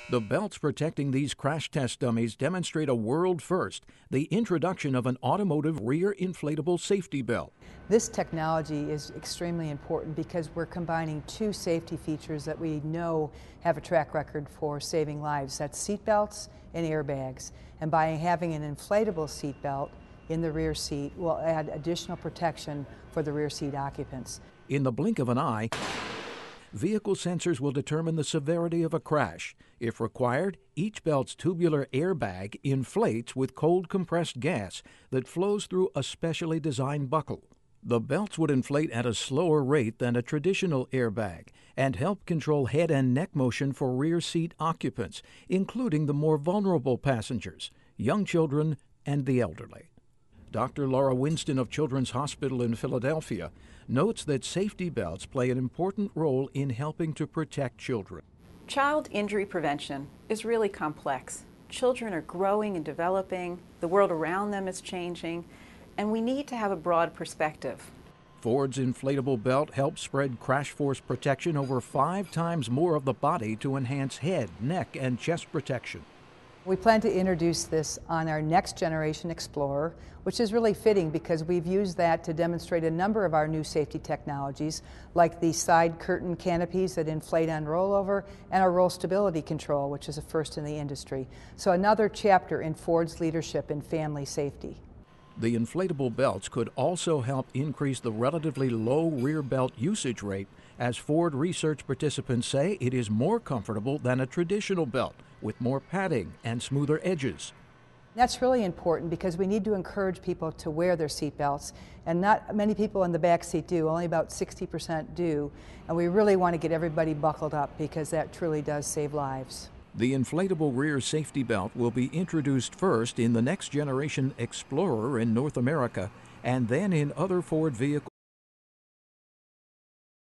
The belts protecting these crash test dummies demonstrate a world first, the introduction of an automotive rear inflatable safety belt. This technology is extremely important because we're combining two safety features that we know have a track record for saving lives. That's seat belts and airbags. And by having an inflatable seat belt in the rear seat, we'll add additional protection for the rear seat occupants. In the blink of an eye, vehicle sensors will determine the severity of a crash. If required, each belt's tubular airbag inflates with cold compressed gas that flows through a specially designed buckle. The belts would inflate at a slower rate than a traditional airbag and help control head and neck motion for rear seat occupants, including the more vulnerable passengers, young children, and the elderly. Dr. Laura Winston of Children's Hospital in Philadelphia notes that safety belts play an important role in helping to protect children. Child injury prevention is really complex. Children are growing and developing, the world around them is changing, and we need to have a broad perspective. Ford's inflatable belt helps spread crash force protection over 5 times more of the body to enhance head, neck, and chest protection. We plan to introduce this on our next generation Explorer, which is really fitting because we've used that to demonstrate a number of our new safety technologies, like the side curtain canopies that inflate on rollover and our roll stability control, which is a first in the industry. So another chapter in Ford's leadership in family safety. The inflatable belts could also help increase the relatively low rear belt usage rate, as Ford research participants say it is more comfortable than a traditional belt, with more padding and smoother edges. That's really important because we need to encourage people to wear their seat belts, and not many people in the back seat do, only about 60% do, and we really want to get everybody buckled up because that truly does save lives. The inflatable rear safety belt will be introduced first in the next generation Explorer in North America and then in other Ford vehicles